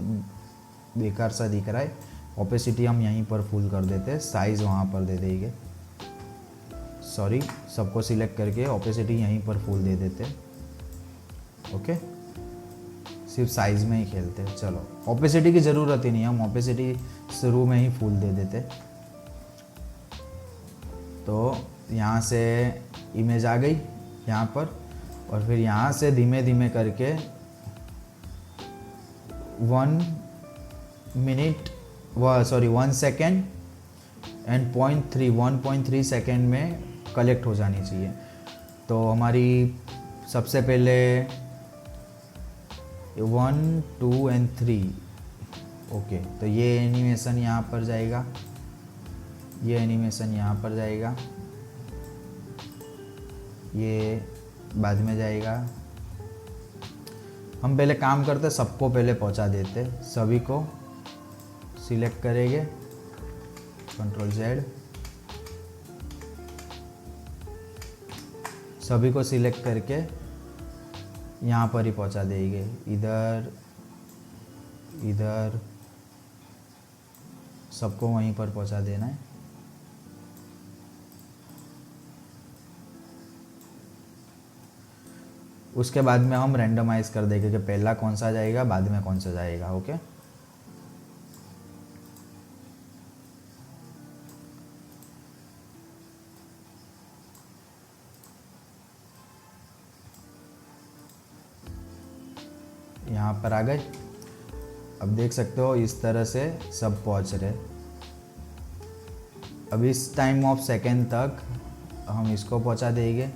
बेकार सा दिख रहा है। ओपेसिटी हम यहीं पर फुल कर देते, साइज़ वहाँ पर दे देंगे, सॉरी सबको सिलेक्ट करके ओपेसिटी यहीं पर फुल दे देते। ओके, सिर्फ साइज़ में ही खेलते हैं। चलो, ओपेसिटी की ज़रूरत ही नहीं है, हम ओपेसिटी शुरू में ही फुल दे देते। तो यहाँ से इमेज आ गई यहाँ पर और फिर यहाँ से धीमे धीमे करके 1 सेकेंड एंड 1.3 सेकेंड में कलेक्ट हो जानी चाहिए। तो हमारी सबसे पहले 1, 2 एंड 3। ओके, तो ये एनिमेशन यहाँ पर जाएगा, ये एनिमेशन यहाँ पर जाएगा, ये बाद में जाएगा। हम पहले काम करते सबको पहले पहुँचा देते, सभी को सिलेक्ट करेंगे, Ctrl+Z, सभी को सिलेक्ट करके यहाँ पर ही पहुँचा देंगे, इधर इधर सबको वहीं पर पहुँचा देना है। उसके बाद में हम रैंडमाइज कर देंगे कि पहला कौन सा जाएगा, बाद में कौन सा जाएगा। ओके, यहाँ पर आ गए। अब देख सकते हो इस तरह से सब पहुँच रहे। अब इस टाइम ऑफ सेकेंड तक हम इसको पहुँचा देंगे,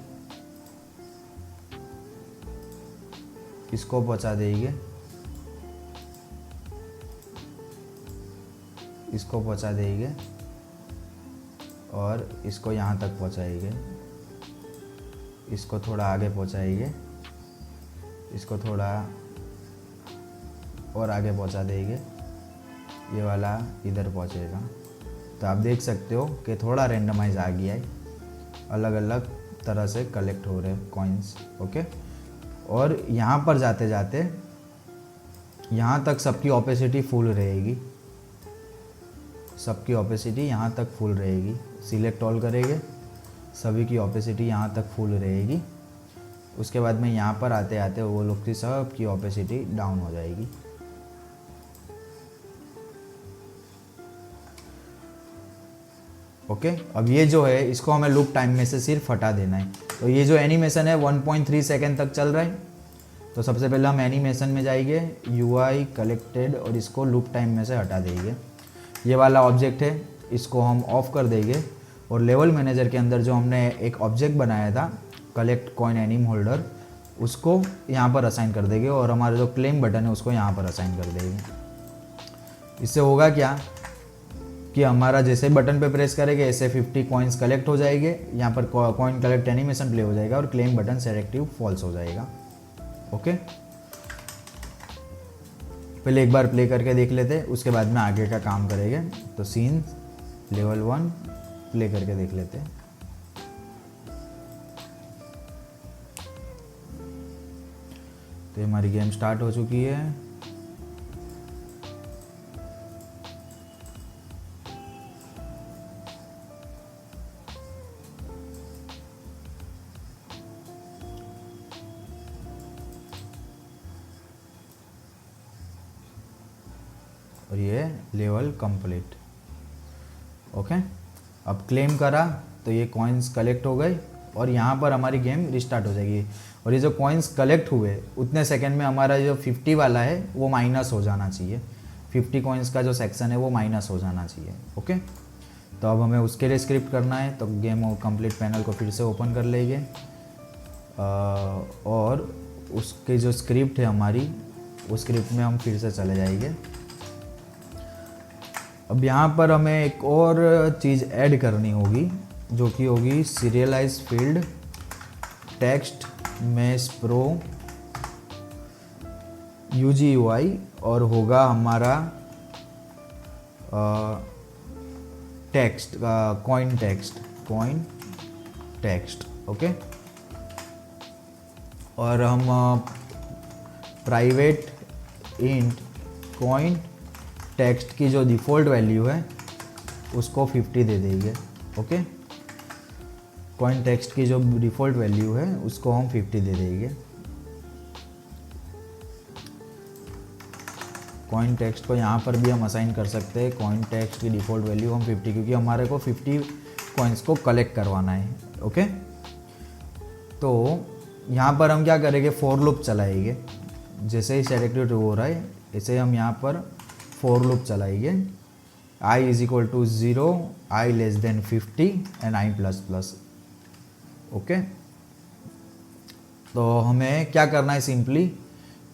इसको पहुँचा देंगे, इसको पहुँचा देंगे और इसको यहाँ तक पहुँचाएंगे, इसको थोड़ा आगे पहुँचाएंगे, इसको थोड़ा और आगे पहुँचा देंगे, ये वाला इधर पहुँचेगा। तो आप देख सकते हो कि थोड़ा रेंडमाइज आ गया है, अलग अलग तरह से कलेक्ट हो रहे कॉइन्स। ओके, और यहाँ पर जाते जाते यहाँ तक सबकी ओपेसिटी फुल रहेगी, सबकी ओपेसिटी यहाँ तक फुल रहेगी। सिलेक्ट ऑल करेंगे, सभी की ओपेसिटी यहाँ तक फुल रहेगी। उसके बाद में यहाँ पर आते आते वो लोग की सब की ओपेसिटी डाउन हो जाएगी। ओके अब ये जो है इसको हमें लूप टाइम में से सिर्फ हटा देना है। तो ये जो एनिमेशन है 1.3 सेकेंड तक चल रहा है। तो सबसे पहले हम एनिमेशन में जाएंगे, UI कलेक्टेड, और इसको लूप टाइम में से हटा देंगे। ये वाला ऑब्जेक्ट है, इसको हम ऑफ कर देंगे। और लेवल मैनेजर के अंदर जो हमने एक ऑब्जेक्ट बनाया था कलेक्ट कॉइन एनिम होल्डर, उसको यहाँ पर असाइन कर देंगे। और हमारा जो क्लेम बटन है उसको यहाँ पर असाइन कर देंगे। इससे होगा क्या कि हमारा जैसे बटन पे प्रेस करेंगे ऐसे 50 कॉइन्स कलेक्ट हो जाएंगे। यहाँ पर कॉइन कलेक्ट एनिमेशन प्ले हो जाएगा और क्लेम बटन सेलेक्टिव फॉल्स हो जाएगा। ओके पहले एक बार प्ले करके देख लेते हैं, उसके बाद में आगे का काम करेंगे। तो सीन लेवल 1 प्ले करके देख लेते हैं। तो हमारी गेम स्टार्ट हो चुकी है। और ये लेवल कंप्लीट। ओके अब क्लेम करा तो ये कॉइन्स कलेक्ट हो गए और यहाँ पर हमारी गेम रिस्टार्ट हो जाएगी। और ये जो कॉइन्स कलेक्ट हुए उतने सेकंड में हमारा जो 50 वाला है वो माइनस हो जाना चाहिए। 50 कॉइन्स का जो सेक्शन है वो माइनस हो जाना चाहिए। ओके तो अब हमें उसके लिए स्क्रिप्ट करना है। तो गेम कंप्लीट पैनल को फिर से ओपन कर लेंगे और उसके जो स्क्रिप्ट है हमारी, उस स्क्रिप्ट में हम फिर से चले जाएंगे। अब यहाँ पर हमें एक और चीज़ ऐड करनी होगी जो कि होगी serialised field text mesh pro UGUI, और होगा हमारा टेक्स्ट कॉइन टेक्स्ट। ओके और हम प्राइवेट इंट कॉइन टेक्स्ट की जो डिफ़ॉल्ट वैल्यू है उसको 50 दे देंगे। ओके कॉइन टेक्स्ट की जो डिफ़ॉल्ट वैल्यू है उसको हम 50 दे देंगे। कॉइन टेक्स्ट को यहाँ पर भी हम असाइन कर सकते हैं। कॉइन टेक्स्ट की डिफ़ॉल्ट वैल्यू हम 50, क्योंकि हमारे को 50 कॉइन्स को कलेक्ट करवाना है। ओके तो यहाँ पर हम क्या करेंगे, फॉर लूप चलाएंगे। जैसे ही सेलेक्टेड ट्रू हो रहा है ऐसे हम यहाँ पर फॉर लूप चलाएंगे। I = 0, I <50 and I++। Okay तो हमें क्या करना है, सिंपली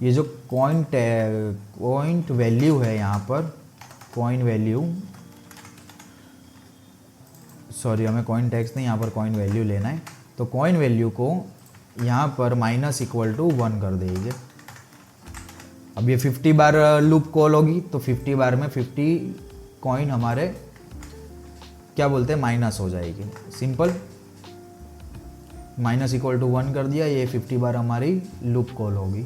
ये जो कॉइन वैल्यू है यहाँ पर, कॉइन वैल्यू हमें कॉइन टेक्स्ट नहीं, यहाँ पर कॉइन वैल्यू लेना है। तो कॉइन वैल्यू को यहाँ पर -1 कर देंगे। अब ये 50 बार लूप कॉल होगी तो 50 बार में 50 कॉइन हमारे क्या बोलते हैं माइनस हो जाएगी। सिंपल -1 कर दिया, ये 50 बार हमारी लूप कॉल होगी।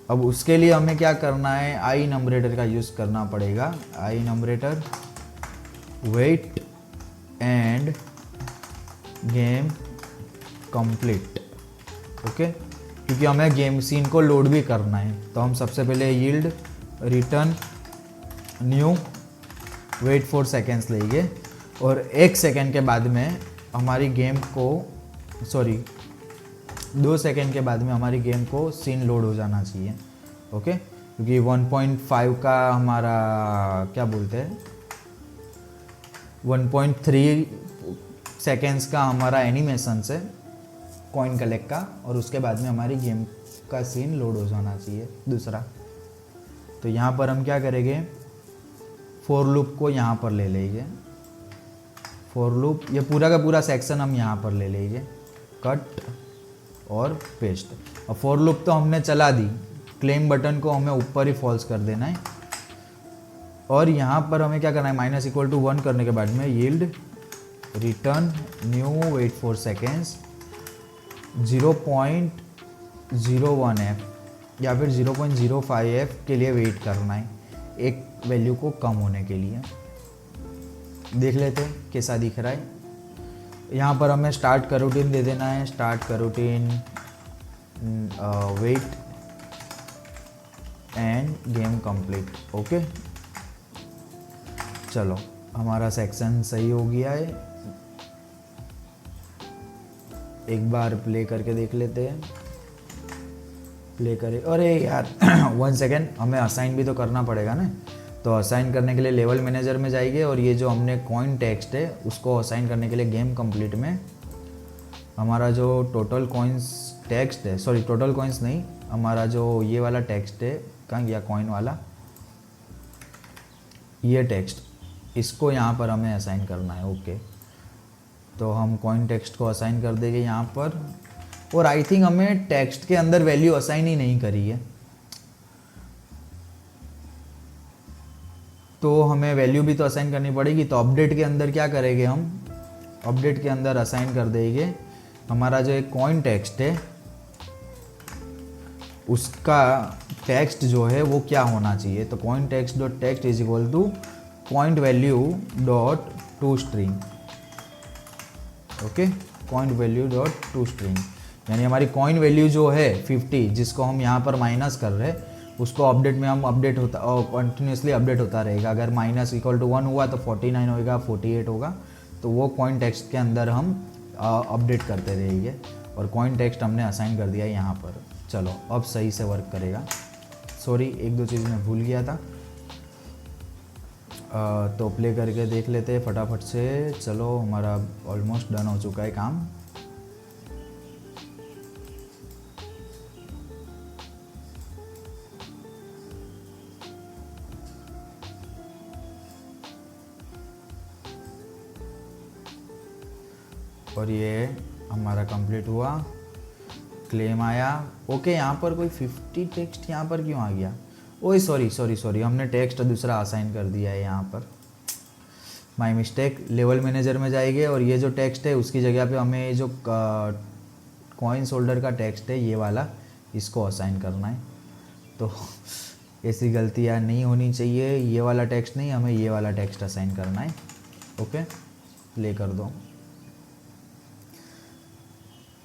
अब उसके लिए हमें क्या करना है, आई नंबरेटर का यूज़ करना पड़ेगा। IEnumerator wait and game complete. Okay क्योंकि हमें गेम सीन को लोड भी करना है। तो हम सबसे पहले yield return new wait 4 seconds लेंगे और 1 सेकेंड के बाद में हमारी गेम को 2 सेकेंड के बाद में हमारी गेम को सीन लोड हो जाना चाहिए। ओके क्योंकि 1.5 का हमारा क्या बोलते हैं 1.3 सेकेंड्स का हमारा एनिमेशन से कॉइन कलेक्ट का, और उसके बाद में हमारी गेम का सीन लोड हो जाना चाहिए दूसरा। तो यहाँ पर हम क्या करेंगे, फॉर लूप को यहाँ पर ले लेंगे। फॉर लूप ये पूरा का पूरा सेक्शन हम यहाँ पर ले लेंगे, कट और पेस्ट। और फॉर लूप तो हमने चला दी, क्लेम बटन को हमें ऊपर ही फॉल्स कर देना है। और यहाँ पर हमें क्या करना है, -1 करने के बाद में yield return new wait 4 seconds 0.01f या फिर 0.05 के लिए वेट करना है, एक वैल्यू को कम होने के लिए। देख लेते हैं कैसा दिख रहा है। यहाँ पर हमें स्टार्ट करूटीन दे देना है, start coroutine wait and game complete. Okay, चलो हमारा सेक्शन सही हो गया है। एक बार प्ले करके देख लेते हैं। प्ले करें, अरे यार 1 सेकेंड, हमें असाइन भी तो करना पड़ेगा ना। तो असाइन करने के लिए लेवल मैनेजर में जाइए और ये जो हमने कॉइन टेक्स्ट है उसको असाइन करने के लिए गेम कंप्लीट में हमारा जो टोटल कॉइन्स टेक्स्ट है, सॉरी टोटल कॉइन्स नहीं, हमारा जो ये वाला टेक्स्ट है, कहाँ गया कॉइन वाला, ये टेक्स्ट, इसको यहाँ पर हमें असाइन करना है। ओके, तो हम कॉइन टेक्स्ट को असाइन कर देंगे यहाँ पर। और आई थिंक हमें टेक्स्ट के अंदर वैल्यू असाइन ही नहीं करी है, तो हमें वैल्यू भी तो असाइन करनी पड़ेगी। तो अपडेट के अंदर क्या करेंगे हम, अपडेट के अंदर असाइन कर देंगे हमारा जो एक कॉइन टेक्स्ट है उसका टेक्स्ट जो है वो क्या होना चाहिए। तो coin text dot text is equal two point value dot to string. Okay, point value dot to string, यानी हमारी कॉइन वैल्यू जो है 50 जिसको हम यहाँ पर माइनस कर रहे हैं उसको अपडेट में हम अपडेट होता और कंटिन्यूसली अपडेट होता रहेगा। अगर माइनस इक्वल टू 1 हुआ तो 49 होगा, 48 होगा, तो वो कॉइन टेक्स्ट के अंदर हम अपडेट करते रहेंगे। और कॉइन टेक्स्ट हमने असाइन कर दिया यहाँ पर। चलो अब सही से वर्क करेगा। सॉरी, एक दो चीज़ मैं भूल गया था। तो प्ले करके देख लेते हैं फटाफट से। चलो हमारा ऑलमोस्ट डन हो चुका है काम। और ये हमारा कंप्लीट हुआ, क्लेम आया। ओके, यहाँ पर कोई 50 टेक्स्ट यहाँ पर क्यों आ गया? ओए सॉरी, हमने टेक्स्ट दूसरा असाइन कर दिया है यहाँ पर, माय मिस्टेक। लेवल मैनेजर में जाएंगे और ये जो टेक्स्ट है उसकी जगह पे हमें जो कॉइन्स होल्डर का टेक्स्ट है ये वाला, इसको असाइन करना है। तो ऐसी गलतियाँ नहीं होनी चाहिए। ये वाला टेक्स्ट नहीं, हमें ये वाला टेक्स्ट असाइन करना है। ओके, प्ले कर दो।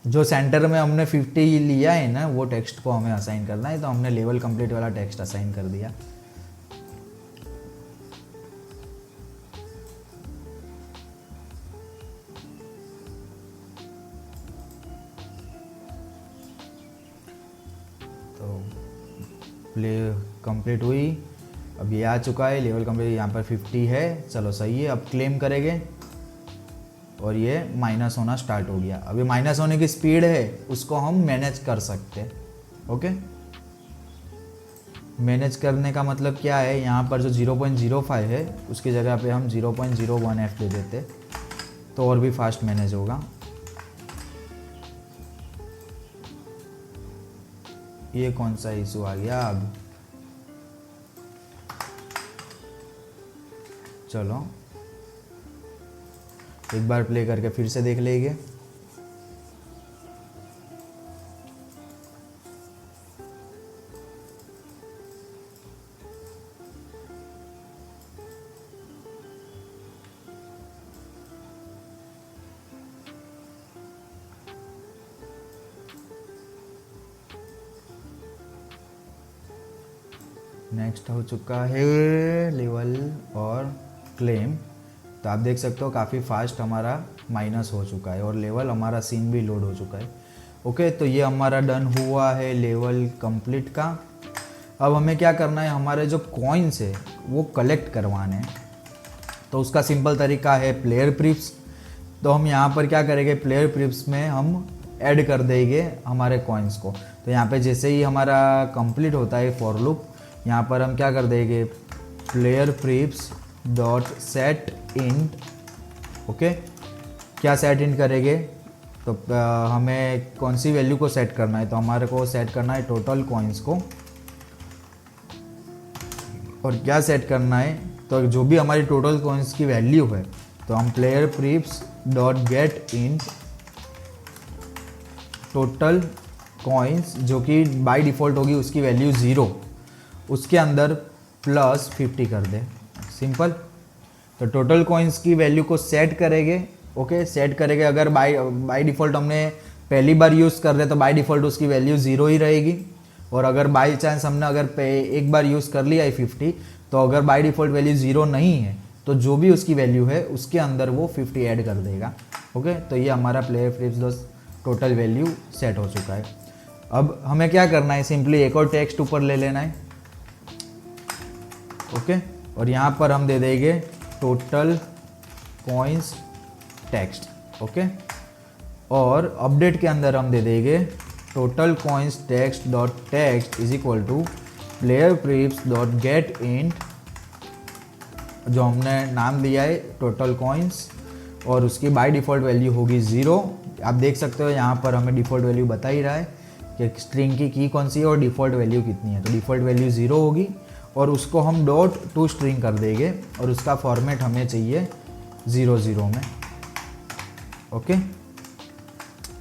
जो सेंटर में हमने 50 लिया है ना वो टेक्स्ट को हमें असाइन करना है, तो हमने लेवल कंप्लीट वाला टेक्स्ट असाइन कर दिया। तो प्ले कंप्लीट हुई, अब ये आ चुका है लेवल कंप्लीट, यहाँ पर 50 है। चलो सही है, अब क्लेम करेंगे और ये माइनस होना स्टार्ट हो गया। अभी माइनस होने की स्पीड है उसको हम मैनेज कर सकते हैं। ओके, मैनेज करने का मतलब क्या है, यहाँ पर जो 0.05 है उसकी जगह पे हम 0.01f दे देते तो और भी फास्ट मैनेज होगा। ये कौन सा इशू आ गया अब? चलो एक बार प्ले करके फिर से देख लेंगे। नेक्स्ट हो चुका है लेवल और क्लेम। तो आप देख सकते हो काफ़ी फास्ट हमारा माइनस हो चुका है और लेवल हमारा सीन भी लोड हो चुका है। ओके, तो ये हमारा डन हुआ है लेवल कंप्लीट का। अब हमें क्या करना है, हमारे जो कॉइन्स है वो कलेक्ट करवाने हैं। तो उसका सिंपल तरीका है प्लेयर प्रीफ्स। तो हम यहाँ पर क्या करेंगे, प्लेयर प्रीफ्स में हम ऐड कर देंगे हमारे कॉइन्स को। तो यहाँ पे जैसे ही हमारा कंप्लीट होता है फॉर लूप, यहाँ पर हम क्या कर देंगे, player prefs dot set int. Okay, क्या सेट इंट करेंगे, तो हमें कौन सी वैल्यू को सेट करना है, तो हमारे को सेट करना है टोटल कॉइन्स को। और क्या सेट करना है, तो जो भी हमारी टोटल कॉइन्स की वैल्यू है तो हम player prefs dot get int total coins जो कि बाय डिफ़ॉल्ट होगी उसकी वैल्यू 0, उसके अंदर +50 कर दे, सिंपल। तो टोटल कॉइन्स की वैल्यू को सेट करेंगे, ओके सेट करेंगे। अगर बाय डिफ़ॉल्ट हमने पहली बार यूज़ कर रहे तो बाय डिफ़ॉल्ट उसकी वैल्यू 0 ही रहेगी, और अगर बाई चांस हमने अगर एक बार यूज़ कर लिया है 50, तो अगर बाय डिफ़ॉल्ट वैल्यू 0 नहीं है तो जो भी उसकी वैल्यू है उसके अंदर वो 50 ऐड कर देगा, ओके। तो ये हमारा प्लेयर फ्रिप्स दोस्त टोटल वैल्यू सेट हो चुका है। अब हमें क्या करना है, सिंपली एक और टेक्स्ट ऊपर ले लेना है, ओके। और यहाँ पर हम दे देंगे टोटल कॉइन्स टेक्स्ट, ओके। और अपडेट के अंदर हम दे देंगे total coins text dot text is equal to player prefs dot get int, जो हमने नाम दिया है टोटल कॉइन्स, और उसकी बाय डिफ़ॉल्ट वैल्यू होगी 0। आप देख सकते हो यहाँ पर हमें डिफ़ॉल्ट वैल्यू बता ही रहा है कि स्ट्रिंग की कौन सी है और डिफ़ॉल्ट वैल्यू कितनी है। तो डिफ़ॉल्ट वैल्यू 0 होगी और उसको हम डॉट टू स्ट्रिंग कर देंगे, और उसका फॉर्मेट हमें चाहिए 0 में, ओके।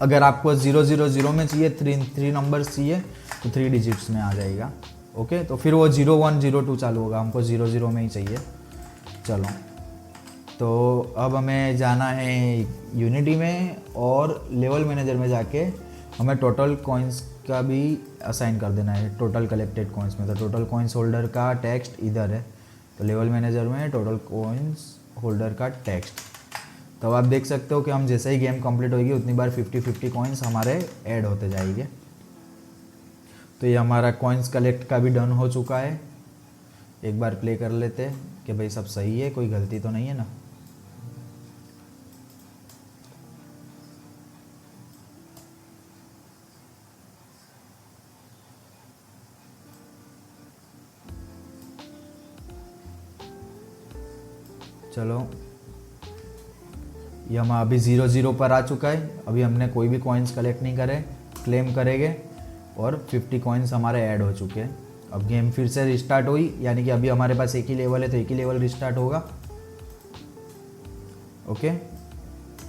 अगर आपको 0 में चाहिए, 3 नंबर्स चाहिए तो 3 डिजिट्स में आ जाएगा, ओके। तो फिर वो 0 1 0 2 चालू होगा, हमको 0 में ही चाहिए। चलो, तो अब हमें जाना है यूनिटी में, और लेवल मैनेजर में जाके हमें टोटल कॉइन्स का भी असाइन कर देना है टोटल कलेक्टेड कॉइन्स में। तो टोटल कॉइन्स होल्डर का टेक्स्ट इधर है, तो लेवल मैनेजर में टोटल कॉइन्स होल्डर का टेक्स्ट। तो आप देख सकते हो कि हम जैसे ही गेम कंप्लीट होगी उतनी बार 50-50 कॉइन्स हमारे ऐड होते जाएंगे। तो ये हमारा कॉइन्स कलेक्ट का भी डन हो चुका है। एक बार प्ले कर लेते हैं कि भाई सब सही है, कोई गलती तो नहीं है ना। चलो, ये हम अभी 0 पर आ चुका है। अभी हमने कोई भी कॉइन्स कलेक्ट नहीं करे, क्लेम करेंगे और 50 कॉइन्स हमारे ऐड हो चुके हैं। अब गेम फिर से रिस्टार्ट हुई, यानी कि अभी हमारे पास एक ही लेवल है तो एक ही लेवल रिस्टार्ट होगा, ओके।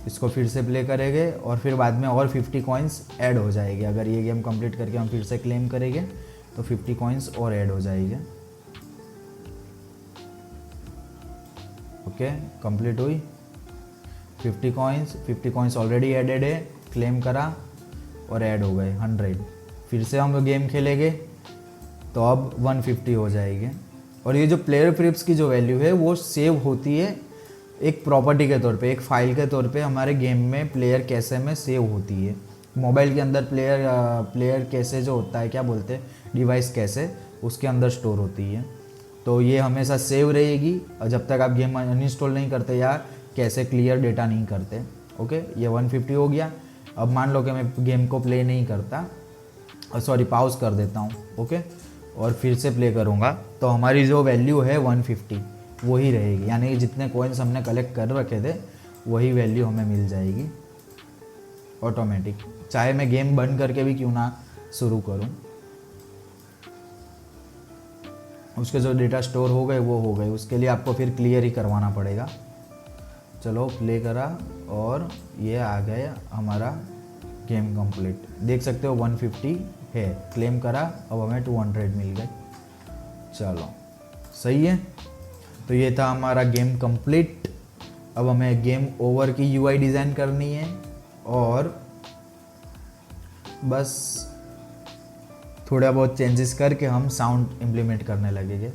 इसको फिर से प्ले करेंगे और फिर बाद में और 50 कॉइन्स ऐड हो जाएंगे। अगर ये गेम कंप्लीट करके हम फिर से क्लेम करेंगे तो 50 कॉइन्स और ऐड हो जाएंगे, ओके। कंप्लीट हुई 50 कॉइन्स ऑलरेडी एडेड है, क्लेम करा और ऐड हो गए 100। फिर से हम गेम खेलेंगे तो अब 150 हो जाएगी। और ये जो प्लेयर फ्रिप्स की जो वैल्यू है वो सेव होती है एक प्रॉपर्टी के तौर पे, एक फाइल के तौर पे हमारे गेम में प्लेयर कैसे में सेव होती है। मोबाइल के अंदर प्लेयर कैसे जो होता है, क्या बोलते हैं, डिवाइस कैसे, उसके अंदर स्टोर होती है। तो ये हमेशा सेव रहेगी और जब तक आप गेम अनइंस्टॉल नहीं करते या कैसे क्लियर डेटा नहीं करते, ओके। ये 150 हो गया। अब मान लो कि मैं गेम को प्ले नहीं करता, सॉरी पॉज कर देता हूँ, ओके, और फिर से प्ले करूँगा तो हमारी जो वैल्यू है 150 वही रहेगी, यानी कि जितने कॉइन्स हमने कलेक्ट कर रखे थे वही वैल्यू हमें मिल जाएगी ऑटोमेटिक, चाहे मैं गेम बंद करके भी क्यों ना शुरू करूँ। उसके जो डेटा स्टोर हो गए वो हो गए, उसके लिए आपको फिर क्लियर ही करवाना पड़ेगा। चलो प्ले करा और ये आ गया हमारा गेम कंप्लीट। देख सकते हो 150 है, क्लेम करा, अब हमें 200 मिल गए। चलो सही है। तो ये था हमारा गेम कंप्लीट। अब हमें गेम ओवर की यूआई डिज़ाइन करनी है और बस थोड़ा बहुत चेंजेस करके हम साउंड इम्प्लीमेंट करने लगेंगे।